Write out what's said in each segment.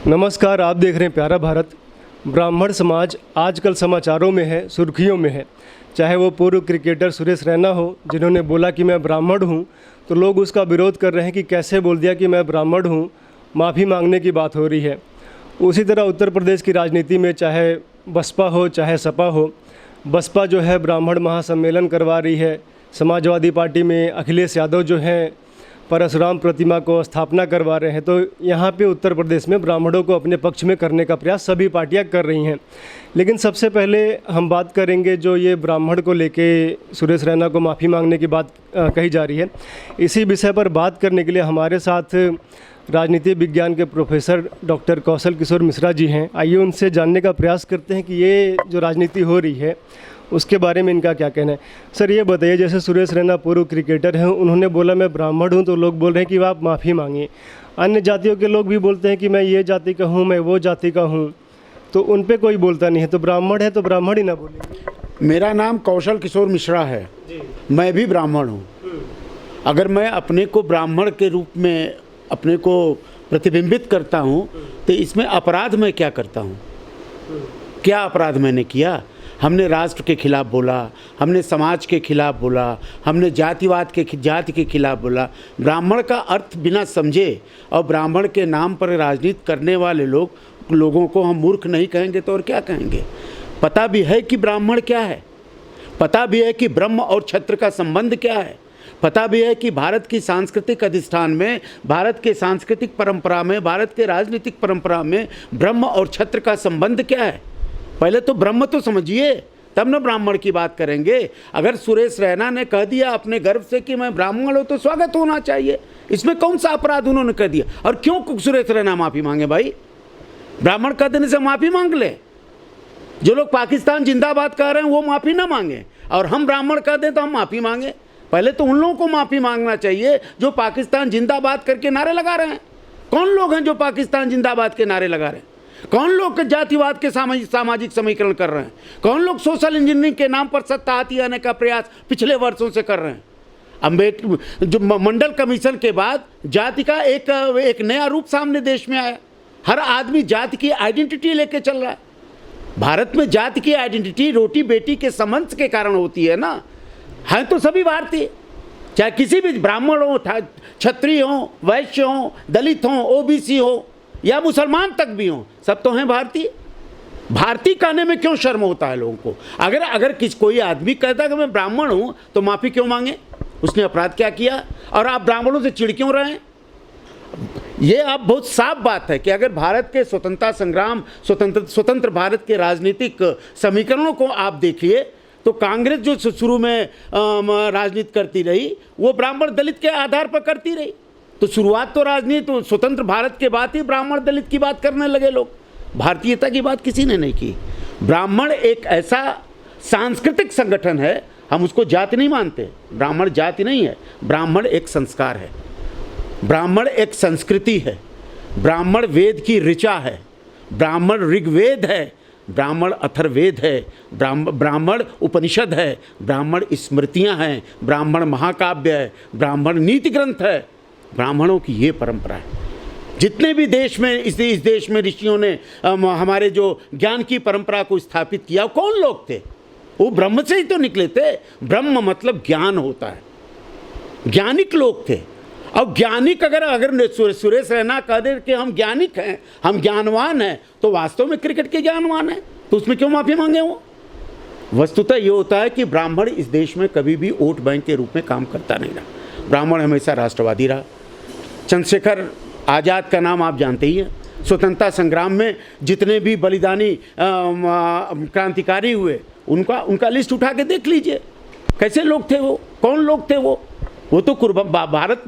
नमस्कार, आप देख रहे हैं प्यारा भारत। ब्राह्मण समाज आजकल समाचारों में है, सुर्खियों में है। चाहे वो पूर्व क्रिकेटर सुरेश रैना हो, जिन्होंने बोला कि मैं ब्राह्मण हूँ, तो लोग उसका विरोध कर रहे हैं कि कैसे बोल दिया कि मैं ब्राह्मण हूँ, माफ़ी मांगने की बात हो रही है। उसी तरह उत्तर प्रदेश की राजनीति में चाहे बसपा हो चाहे सपा हो, बसपा जो है ब्राह्मण महासम्मेलन करवा रही है। समाजवादी पार्टी में अखिलेश यादव जो हैं परशुराम प्रतिमा को स्थापना करवा रहे हैं। तो यहाँ पे उत्तर प्रदेश में ब्राह्मणों को अपने पक्ष में करने का प्रयास सभी पार्टियाँ कर रही हैं। लेकिन सबसे पहले हम बात करेंगे जो ये ब्राह्मण को लेके सुरेश रैना को माफ़ी मांगने की बात कही जा रही है। इसी विषय पर बात करने के लिए हमारे साथ राजनीति विज्ञान के प्रोफेसर डॉक्टर कौशल किशोर मिश्रा जी हैं। आइए उनसे जानने का प्रयास करते हैं कि ये जो राजनीति हो रही है उसके बारे में इनका क्या कहना है। सर, ये बताइए, जैसे सुरेश रैना पूर्व क्रिकेटर हैं, उन्होंने बोला मैं ब्राह्मण हूं, तो लोग बोल रहे हैं कि आप माफ़ी मांगिए। अन्य जातियों के लोग भी बोलते हैं कि मैं ये जाति का हूं, मैं वो जाति का हूं, तो उन पे कोई बोलता नहीं है। तो ब्राह्मण है तो ब्राह्मण ही ना बोलेंगे। मेरा नाम कौशल किशोर मिश्रा है जी। मैं भी ब्राह्मण हूँ। अगर मैं अपने को ब्राह्मण के रूप में अपने को प्रतिबिंबित करता हूँ तो इसमें अपराध मैं क्या करता हूँ? क्या अपराध मैंने किया? हमने राष्ट्र के खिलाफ बोला, हमने समाज के खिलाफ बोला, हमने जातिवाद के जाति के खिलाफ बोला। ब्राह्मण का अर्थ बिना समझे और ब्राह्मण के नाम पर राजनीति करने वाले लोगों को हम मूर्ख नहीं कहेंगे तो और क्या कहेंगे? पता भी है कि ब्राह्मण क्या है, पता भी है कि ब्रह्म और क्षत्र का संबंध क्या है, पता भी है कि भारत की सांस्कृतिक अधिष्ठान में, भारत के सांस्कृतिक परंपरा में, भारत के राजनीतिक परंपरा में ब्रह्म और क्षत्र का संबंध क्या है। पहले तो ब्रह्म तो समझिए, तब न ब्राह्मण की बात करेंगे। अगर सुरेश रैना ने कह दिया अपने गर्व से कि मैं ब्राह्मण हूँ तो स्वागत होना चाहिए। इसमें कौन सा अपराध उन्होंने कह दिया? और क्यों सुरेश रैना माफ़ी मांगे? भाई, ब्राह्मण कह देने से माफ़ी मांग ले। जो लोग पाकिस्तान जिंदाबाद कह रहे हैं वो माफ़ी ना मांगे, और हम ब्राह्मण कह दें तो हम माफ़ी मांगे। पहले तो उन लोगों को माफ़ी मांगना चाहिए जो पाकिस्तान जिंदाबाद करके नारे लगा रहे हैं। कौन लोग हैं जो पाकिस्तान जिंदाबाद के नारे लगा रहे हैं? कौन लोग जातिवाद के सामाजिक समीकरण कर रहे हैं? कौन लोग सोशल इंजीनियरिंग के नाम पर सत्ता हाथी आने का प्रयास पिछले वर्षों से कर रहे हैं? अम्बेडकर जो मंडल कमीशन के बाद जाति का एक नया रूप सामने देश में आया। हर आदमी जाति की आइडेंटिटी लेके चल रहा है। भारत में जाति की आइडेंटिटी रोटी बेटी के संबंध के कारण होती है ना। हैं तो सभी भारतीय, चाहे किसी भी ब्राह्मण हो, क्षत्रिय हो, वैश्य हो, दलित हो, ओबीसी हो या मुसलमान तक भी हों, सब तो हैं भारतीय। भारतीय कहने में क्यों शर्म होता है लोगों को? अगर कोई आदमी कहता है कि मैं ब्राह्मण हूं तो माफ़ी क्यों मांगे? उसने अपराध क्या किया? और आप ब्राह्मणों से चिढ़ क्यों रहे हैं? ये आप बहुत साफ बात है कि अगर भारत के स्वतंत्रता संग्राम, स्वतंत्र भारत के राजनीतिक समीकरणों को आप देखिए तो कांग्रेस जो शुरू में राजनीति करती रही वो ब्राह्मण दलित के आधार पर करती रही। तो शुरुआत तो राजनीति तो स्वतंत्र भारत के बाद ही ब्राह्मण दलित की बात करने लगे लोग। भारतीयता की बात किसी ने नहीं की। ब्राह्मण एक ऐसा सांस्कृतिक संगठन है, हम उसको जाति नहीं मानते। ब्राह्मण जाति नहीं है, ब्राह्मण एक संस्कार है, ब्राह्मण एक संस्कृति है, ब्राह्मण वेद की ऋचा है, ब्राह्मण ऋग्वेद है, ब्राह्मण अथर्ववेद है, ब्राह्मण उपनिषद है, ब्राह्मण स्मृतियाँ हैं, ब्राह्मण महाकाव्य है, ब्राह्मण नीति ग्रंथ है। ब्राह्मणों की ये परंपरा है। जितने भी देश में इस देश में ऋषियों ने हमारे जो ज्ञान की परंपरा को स्थापित किया, कौन लोग थे? वो ब्रह्म से ही तो निकले थे। ब्रह्म मतलब ज्ञान होता है, ज्ञानिक लोग थे। अब ज्ञानिक अगर सुरेश रैना कह दे कि हम ज्ञानिक हैं, हम ज्ञानवान हैं, तो वास्तव में क्रिकेट के ज्ञानवान हैं, तो उसमें क्यों माफ़ी मांगे वो? वस्तुतः ये होता है कि ब्राह्मण इस देश में कभी भी वोट बैंक के रूप में काम करता नहीं रहा। ब्राह्मण हमेशा राष्ट्रवादी रहा। चंद्रशेखर आज़ाद का नाम आप जानते ही हैं। स्वतंत्रता संग्राम में जितने भी बलिदानी क्रांतिकारी हुए उनका लिस्ट उठा के देख लीजिए, कैसे लोग थे वो, कौन लोग थे वो तो भारत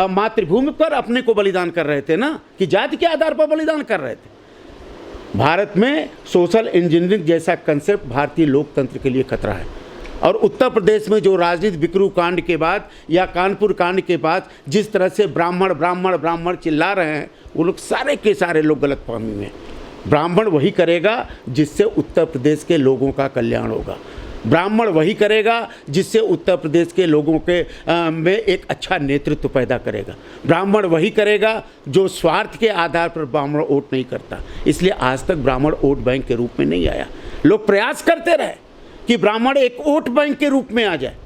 मातृभूमि पर अपने को बलिदान कर रहे थे ना, कि जाति के आधार पर बलिदान कर रहे थे। भारत में सोशल इंजीनियरिंग जैसा कंसेप्ट भारतीय लोकतंत्र के लिए खतरा है। और उत्तर प्रदेश में जो राजनीति बिकरू कांड के बाद या कानपुर कांड के बाद जिस तरह से ब्राह्मण ब्राह्मण ब्राह्मण चिल्ला रहे हैं, वो लोग सारे के सारे लोग गलतफहमी में। ब्राह्मण वही करेगा जिससे उत्तर प्रदेश के लोगों का कल्याण होगा। ब्राह्मण वही करेगा जिससे उत्तर प्रदेश के लोगों के में एक अच्छा नेतृत्व पैदा करेगा। ब्राह्मण वही करेगा जो स्वार्थ के आधार पर ब्राह्मण वोट नहीं करता। इसलिए आज तक ब्राह्मण वोट बैंक के रूप में नहीं आया। लोग प्रयास करते रहे कि ब्राह्मण एक वोट बैंक के रूप में आ जाए।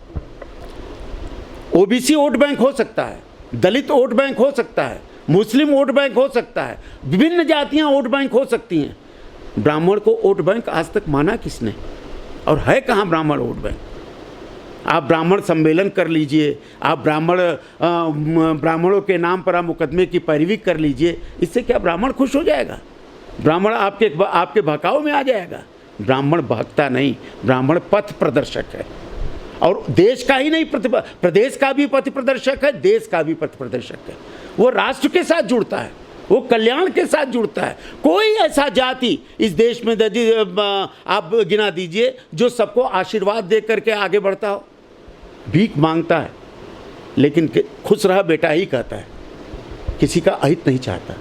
ओबीसी वोट बैंक हो सकता है, दलित वोट बैंक हो सकता है, मुस्लिम वोट बैंक हो सकता है, विभिन्न जातियां वोट बैंक हो सकती हैं। ब्राह्मण को वोट बैंक आज तक माना किसने? और है कहाँ ब्राह्मण वोट बैंक? आप ब्राह्मण सम्मेलन कर लीजिए, आप ब्राह्मणों के नाम पर आप मुकदमे की पैरवी कर लीजिए, इससे क्या ब्राह्मण खुश हो जाएगा? ब्राह्मण आपके बहकाव में आ जाएगा? ब्राह्मण बहकता नहीं, ब्राह्मण पथ प्रदर्शक है। और देश का ही नहीं, प्रदेश का भी पथ प्रदर्शक है, देश का भी पथ प्रदर्शक है। वो राष्ट्र के साथ जुड़ता है, वो कल्याण के साथ जुड़ता है। कोई ऐसा जाति इस देश में आप गिना दीजिए जो सबको आशीर्वाद दे करके आगे बढ़ता हो। भीख मांगता है लेकिन खुश रहा बेटा ही कहता है, किसी का अहित नहीं चाहता।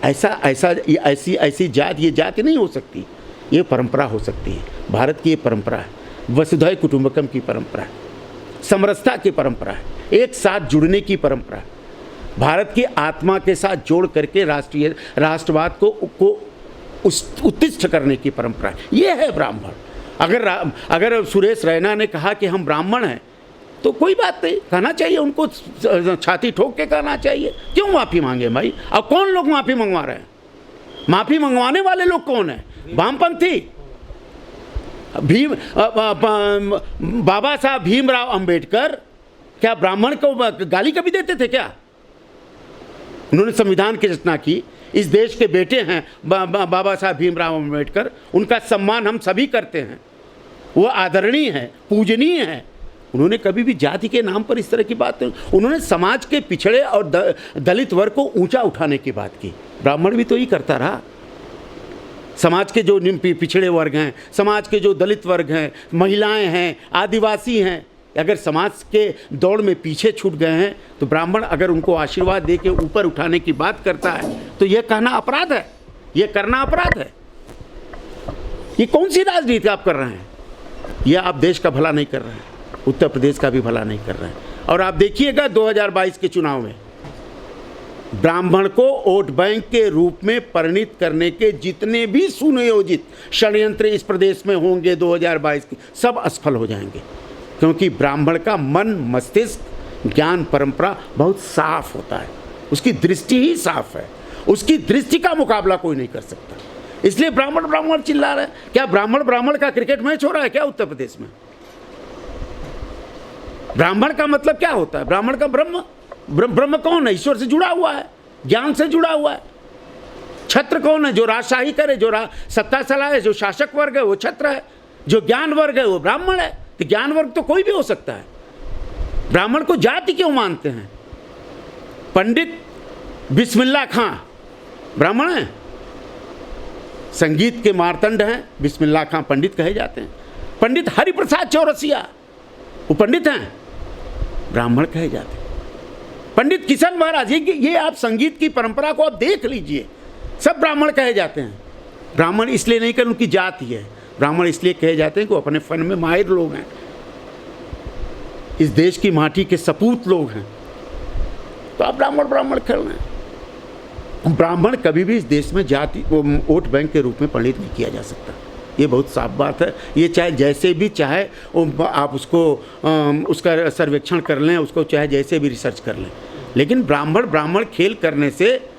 ऐसी जाति, ये जाति नहीं हो सकती, ये परंपरा हो सकती है। भारत की ये परंपरा है, वसुधैव कुटुंबकम की परंपरा है, समरसता की परंपरा है, एक साथ जुड़ने की परंपरा है। भारत की आत्मा के साथ जोड़ करके राष्ट्रवाद को उत्तिष्ठ करने की परंपरा है। ये है ब्राह्मण। अगर सुरेश रैना ने कहा कि हम ब्राह्मण हैं तो कोई बात नहीं, कहना चाहिए उनको, छाती ठोक के कहना चाहिए। क्यों माफ़ी मांगे भाई? अब कौन लोग माफ़ी मंगवा रहे हैं? माफ़ी मंगवाने वाले लोग कौन हैं? वामपंथी, बाबा साहब भीमराव अंबेडकर क्या ब्राह्मण को गाली कभी देते थे क्या? उन्होंने संविधान की रचना की। इस देश के बेटे हैं बाबा साहब भीमराव अंबेडकर, उनका सम्मान हम सभी करते हैं, वो आदरणीय है, पूजनीय है। उन्होंने कभी भी जाति के नाम पर इस तरह की बात नहीं। उन्होंने समाज के पिछड़े और दलित वर्ग को ऊंचा उठाने की बात की। ब्राह्मण भी तो ही करता रहा। समाज के जो पिछड़े वर्ग हैं, समाज के जो दलित वर्ग हैं, महिलाएं हैं, आदिवासी हैं, अगर समाज के दौड़ में पीछे छूट गए हैं तो ब्राह्मण अगर उनको आशीर्वाद दे के ऊपर उठाने की बात करता है तो यह कहना अपराध है, यह करना अपराध है। ये कौन सी राजनीति आप कर रहे हैं? यह आप देश का भला नहीं कर रहे हैं, उत्तर प्रदेश का भी भला नहीं कर रहे हैं। और आप देखिएगा 2022 के चुनाव में ब्राह्मण को वोट बैंक के रूप में परिणित करने के जितने भी सुनियोजित षड्यंत्र इस प्रदेश में होंगे 2022 के, सब असफल हो जाएंगे। क्योंकि ब्राह्मण का मन, मस्तिष्क, ज्ञान, परंपरा बहुत साफ होता है, उसकी दृष्टि ही साफ है, उसकी दृष्टि का मुकाबला कोई नहीं कर सकता। इसलिए ब्राह्मण ब्राह्मण चिल्ला रहे हैं। क्या ब्राह्मण ब्राह्मण का क्रिकेट मैच हो रहा है क्या उत्तर प्रदेश में? ब्राह्मण का मतलब क्या होता है? ब्राह्मण का ब्रह्म कौन है? ईश्वर से जुड़ा हुआ है, ज्ञान से जुड़ा हुआ है। छत्र कौन है? जो राजशाही करे, जो सत्ता चलाए, जो शासक वर्ग है वो छत्र है, जो ज्ञान वर्ग है वो ब्राह्मण है। तो ज्ञान वर्ग तो कोई भी हो सकता है। ब्राह्मण को जाति क्यों मानते हैं? पंडित बिस्मिल्लाह खां ब्राह्मण है, संगीत के मार्तंड हैं, बिस्मिल्लाह खां पंडित कहे जाते हैं। पंडित हरिप्रसाद चौरसिया वो पंडित हैं, ब्राह्मण कहे जाते हैं। पंडित किशन महाराज, ये आप संगीत की परंपरा को आप देख लीजिए, सब ब्राह्मण कहे जाते हैं। ब्राह्मण इसलिए नहीं कि उनकी जाति है, ब्राह्मण इसलिए कहे जाते हैं कि वो अपने फन में माहिर लोग हैं, इस देश की माटी के सपूत लोग हैं। तो आप ब्राह्मण ब्राह्मण खेल रहे हैं। ब्राह्मण कभी भी इस देश में जाति वोट बैंक के रूप में परिणित नहीं किया जा सकता, ये बहुत साफ बात है। ये चाहे जैसे भी चाहे आप उसको उसका सर्वेक्षण कर लें, उसको चाहे जैसे भी रिसर्च कर लें, लेकिन ब्राह्मण ब्राह्मण खेल करने से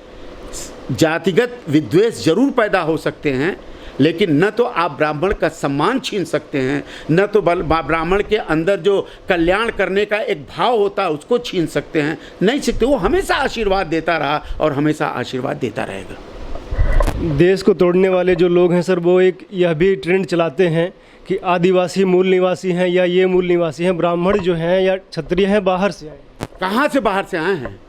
जातिगत विद्वेष जरूर पैदा हो सकते हैं, लेकिन न तो आप ब्राह्मण का सम्मान छीन सकते हैं, न तो ब्राह्मण के अंदर जो कल्याण करने का एक भाव होता है उसको छीन सकते हैं, नहीं सकते। वो हमेशा आशीर्वाद देता रहा और हमेशा आशीर्वाद देता रहेगा। देश को तोड़ने वाले जो लोग हैं सर, वो एक यह भी ट्रेंड चलाते हैं कि आदिवासी मूल निवासी हैं या ये मूल निवासी हैं, ब्राह्मण जो हैं या क्षत्रिय हैं बाहर से आए। कहाँ से बाहर से आए हैं?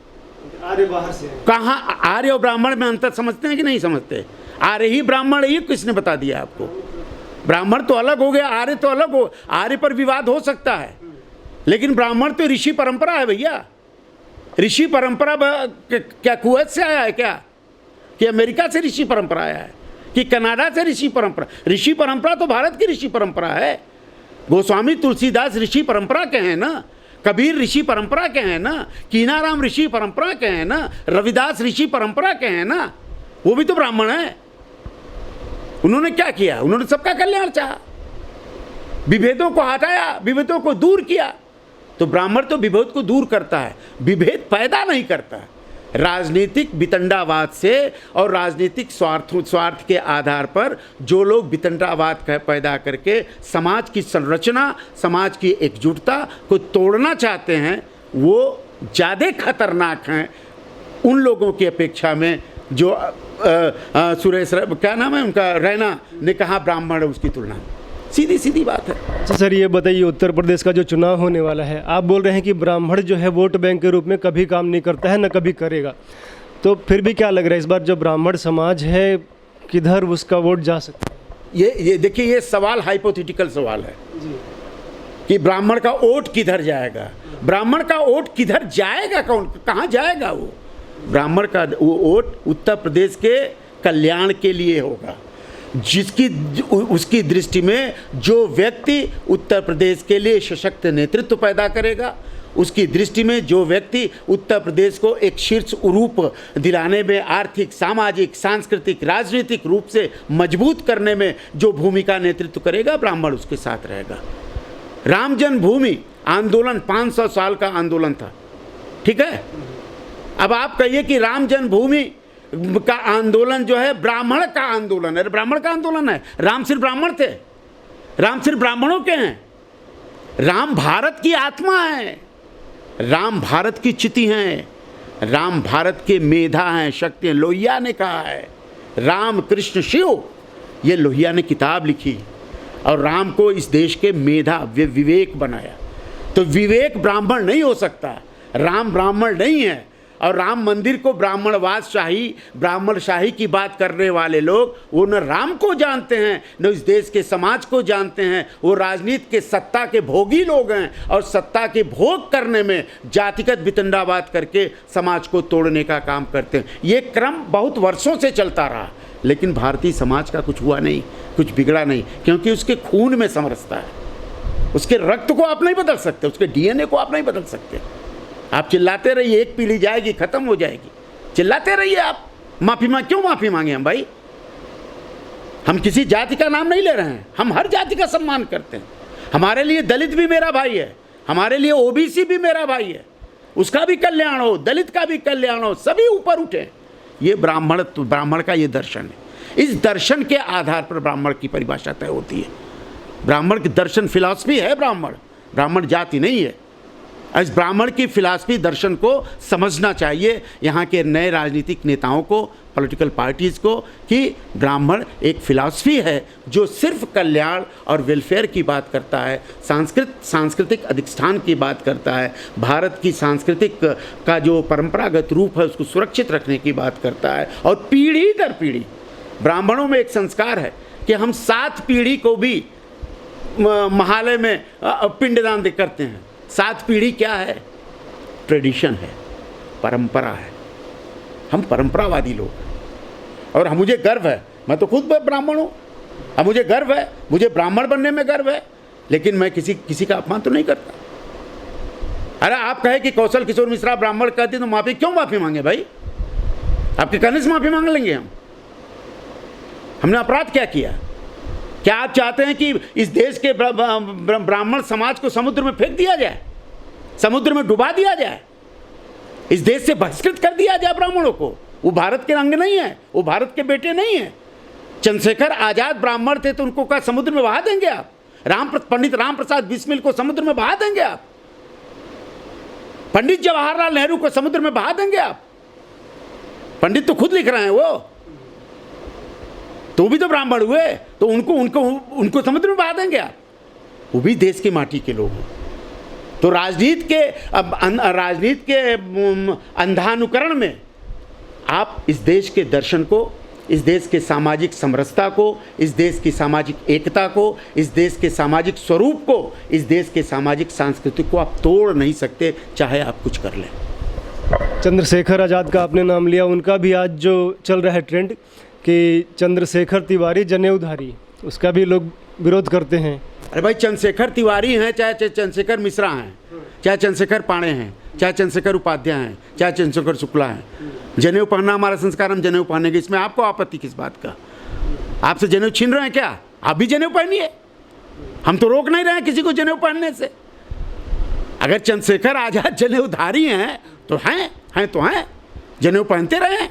आर्य बाहर से आए। कहाँ? आर्य और ब्राह्मण में अंतर समझते हैं कि नहीं समझते? आर्य ही ब्राह्मण, ये किसने बता दिया आपको? ब्राह्मण तो अलग हो गया, आर्य तो अलग हो। आर्य पर विवाद हो सकता है, लेकिन ब्राह्मण तो ऋषि परंपरा है भैया। ऋषि परंपरा क्या कुवैत से आया है क्या? कि अमेरिका से ऋषि परंपरा आया है? कि कनाडा से ऋषि परंपरा? ऋषि परंपरा तो भारत की ऋषि परंपरा है। गोस्वामी तुलसीदास ऋषि परंपरा के हैं ना, कबीर ऋषि परंपरा के हैं ना, कीनाराम ऋषि परंपरा के हैं ना, रविदास ऋषि परंपरा के हैं ना, वो भी तो ब्राह्मण है। उन्होंने क्या किया? उन्होंने सबका कल्याण चाहा, विभेदों को हटाया, विभेदों को दूर किया। तो ब्राह्मण तो विभेद को दूर करता है, विभेद पैदा नहीं करता है। राजनीतिक वितंडावाद से और राजनीतिक स्वार्थ के आधार पर जो लोग वितंडावाद पैदा करके समाज की संरचना, समाज की एकजुटता को तोड़ना चाहते हैं, वो ज़्यादा खतरनाक हैं उन लोगों की अपेक्षा में जो सुरेश क्या नाम है उनका, रैना ने कहा ब्राह्मण है उसकी तुलना में। सीधी सीधी बात है। अच्छा सर, ये बताइए, उत्तर प्रदेश का जो चुनाव होने वाला है, आप बोल रहे हैं कि ब्राह्मण जो है वोट बैंक के रूप में कभी काम नहीं करता है, न कभी करेगा, तो फिर भी क्या लग रहा है इस बार जो ब्राह्मण समाज है किधर उसका वोट जा सकता है? ये देखिए, ये सवाल हाइपोथेटिकल सवाल है जी। कि ब्राह्मण का वोट किधर जाएगा। ब्राह्मण का वोट किधर जाएगा, कौन कहाँ जाएगा? वो ब्राह्मण का वो वोट उत्तर प्रदेश के कल्याण के लिए होगा, जिसकी उसकी दृष्टि में जो व्यक्ति उत्तर प्रदेश के लिए सशक्त नेतृत्व पैदा करेगा, उसकी दृष्टि में जो व्यक्ति उत्तर प्रदेश को एक शीर्ष रूप दिलाने में, आर्थिक, सामाजिक, सांस्कृतिक, राजनीतिक रूप से मजबूत करने में जो भूमिका नेतृत्व करेगा, ब्राह्मण उसके साथ रहेगा। राम जन्मभूमि आंदोलन 500 साल का आंदोलन था, ठीक है। अब आप कहिए कि राम जन्मभूमि का आंदोलन जो है ब्राह्मण का आंदोलन है। ब्राह्मण का आंदोलन है। राम सिर्फ ब्राह्मण थे, राम सिर्फ ब्राह्मणों के हैं। राम भारत की आत्मा है, राम भारत की चिति हैं, राम भारत के मेधा हैं, शक्ति हैं। लोहिया ने कहा है, राम कृष्ण शिव, ये लोहिया ने किताब लिखी और राम को इस देश के मेधा विवेक बनाया। तो विवेक ब्राह्मण नहीं हो सकता, राम ब्राह्मण नहीं है। और राम मंदिर को ब्राह्मणवाद शाही, ब्राह्मण शाही की बात करने वाले लोग, वो न राम को जानते हैं न इस देश के समाज को जानते हैं। वो राजनीति के सत्ता के भोगी लोग हैं और सत्ता के भोग करने में जातिगत वितंडावाद करके समाज को तोड़ने का काम करते हैं। ये क्रम बहुत वर्षों से चलता रहा, लेकिन भारतीय समाज का कुछ हुआ नहीं, कुछ बिगड़ा नहीं, क्योंकि उसके खून में समरसता है। उसके रक्त को आप नहीं बदल सकते, उसके डीएनए को आप नहीं बदल सकते। आप चिल्लाते रहिए, एक पीढ़ी जाएगी, खत्म हो जाएगी, चिल्लाते रहिए आप। माफ़ी मांग, क्यों माफ़ी मांगे हम भाई? हम किसी जाति का नाम नहीं ले रहे हैं, हम हर जाति का सम्मान करते हैं। हमारे लिए दलित भी मेरा भाई है, हमारे लिए ओबीसी भी मेरा भाई है, उसका भी कल्याण हो, दलित का भी कल्याण हो, सभी ऊपर उठे। ये ब्राह्मण का ये दर्शन है। इस दर्शन के आधार पर ब्राह्मण की परिभाषा तय होती है। ब्राह्मण की दर्शन फिलॉसफी है, ब्राह्मण जाति नहीं है। इस ब्राह्मण की फिलॉसफी दर्शन को समझना चाहिए यहाँ के नए राजनीतिक नेताओं को, पॉलिटिकल पार्टीज़ को, कि ब्राह्मण एक फिलॉसफी है जो सिर्फ कल्याण और वेलफेयर की बात करता है, सांस्कृतिक अधिष्ठान की बात करता है, भारत की सांस्कृतिक का जो परंपरागत रूप है उसको सुरक्षित रखने की बात करता है। और पीढ़ी दर पीढ़ी ब्राह्मणों में एक संस्कार है कि हम 7 पीढ़ी को भी महालय में पिंडदान करते हैं। 7 पीढ़ी क्या है? ट्रेडिशन है, परंपरा है। हम परंपरावादी लोग हैं और मुझे गर्व है, मैं तो खुद ब्राह्मण हूँ, अब मुझे गर्व है, मुझे ब्राह्मण बनने में गर्व है, लेकिन मैं किसी का अपमान तो नहीं करता। अरे आप कहे कि कौशल किशोर मिश्रा ब्राह्मण कहते तो माफ़ी, क्यों माफ़ी मांगे भाई? आपके कहने से माफ़ी मांग लेंगे हम? हमने अपराध क्या किया? क्या आप चाहते हैं कि इस देश के ब्राह्मण समाज को समुद्र में फेंक दिया जाए, समुद्र में डुबा दिया जाए, इस देश से बहिष्कृत कर दिया जाए ब्राह्मणों को? वो भारत के अंग नहीं है, वो भारत के बेटे नहीं है। चंद्रशेखर आजाद ब्राह्मण थे तो उनको क्या समुद्र में बहा देंगे आप? पंडित राम प्रसाद बिस्मिल को समुद्र में बहा देंगे आप? पंडित जवाहरलाल नेहरू को समुद्र में बहा देंगे आप? पंडित तो खुद लिख रहे हैं, वो भी तो ब्राह्मण हुए, तो उनको समुद्र में बहा देंगे आप? वो भी देश की माटी के लोग हैं। तो राजनीति के अंधानुकरण में आप इस देश के दर्शन को, इस देश के सामाजिक समरसता को, इस देश की सामाजिक एकता को, इस देश के सामाजिक स्वरूप को, इस देश के सामाजिक सांस्कृतिक को आप तोड़ नहीं सकते, चाहे आप कुछ कर लें। चंद्रशेखर आज़ाद का आपने नाम लिया, उनका भी आज जो चल रहा है ट्रेंड कि चंद्रशेखर तिवारी जनेऊधारी, उसका भी लोग विरोध करते हैं। अरे भाई चंद्रशेखर तिवारी हैं, चाहे चंद्रशेखर मिश्रा हैं, चाहे चंद्रशेखर पांडे हैं, चाहे चंद्रशेखर उपाध्याय हैं, चाहे चंद्रशेखर शुक्ला हैं, जनेऊ पहनना हमारा संस्कार, हम जनेऊ पहनेंगे। इसमें आपको आपत्ति किस बात का? आपसे जनेऊ छीन रहे हैं क्या? आप भी जनेऊ पहनिए, हम तो रोक नहीं रहे हैं किसी को जनेऊ पहनने से। अगर चंद्रशेखर आजाद जनेऊधारी हैं तो हैं तो हैं, जनेऊ पहनते रहे।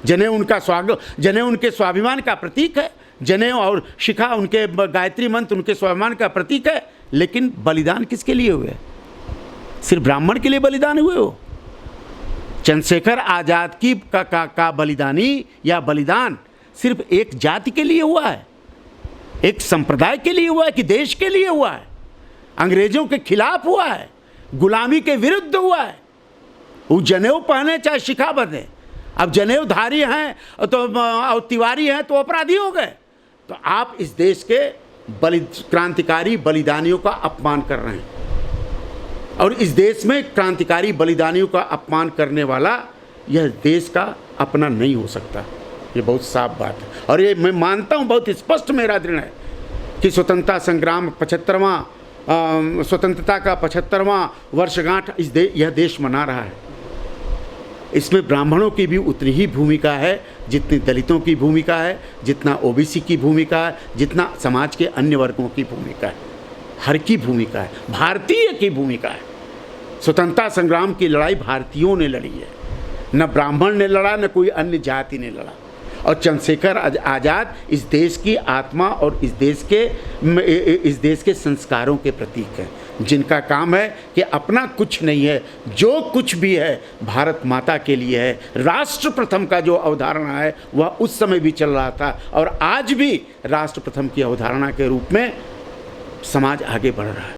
जनेऊ उनका जनेऊ उनके स्वाभिमान का प्रतीक है। जनेऊ और शिखा उनके गायत्री मंत्र उनके स्वाभिमान का प्रतीक है। लेकिन बलिदान किसके लिए हुए? सिर्फ ब्राह्मण के लिए बलिदान हुए हो? चंद्रशेखर आजाद की का बलिदानी या बलिदान सिर्फ एक जाति के लिए हुआ है, एक संप्रदाय के लिए हुआ है कि देश के लिए हुआ है? अंग्रेजों के खिलाफ हुआ है, गुलामी के विरुद्ध हुआ है। वो जनेऊ पहने चाहे शिखा बंधे। अब जनेऊधारी हैं तो और तिवारी हैं तो अपराधी हो गए। तो आप इस देश के क्रांतिकारी बलिदानियों का अपमान कर रहे हैं, और इस देश में क्रांतिकारी बलिदानियों का अपमान करने वाला यह देश का अपना नहीं हो सकता। ये बहुत साफ बात है, और ये मैं मानता हूँ, बहुत स्पष्ट मेरा दृढ़ है कि स्वतंत्रता संग्राम 75वां स्वतंत्रता का 75वां वर्षगांठ यह देश मना रहा है। इसमें ब्राह्मणों की भी उतनी ही भूमिका है जितनी दलितों की भूमिका है, जितना ओबीसी की भूमिका है, जितना समाज के अन्य वर्गों की भूमिका है। हर की भूमिका है, भारतीय की भूमिका है। स्वतंत्रता संग्राम की लड़ाई भारतीयों ने लड़ी है, न ब्राह्मण ने लड़ा, न कोई अन्य जाति ने लड़ा। और चंद्रशेखर आज़ाद इस देश की आत्मा और इस देश के संस्कारों के प्रतीक हैं, जिनका काम है कि अपना कुछ नहीं है, जो कुछ भी है भारत माता के लिए है। राष्ट्र प्रथम का जो अवधारणा है वह उस समय भी चल रहा था, और आज भी राष्ट्र प्रथम की अवधारणा के रूप में समाज आगे बढ़ रहा है।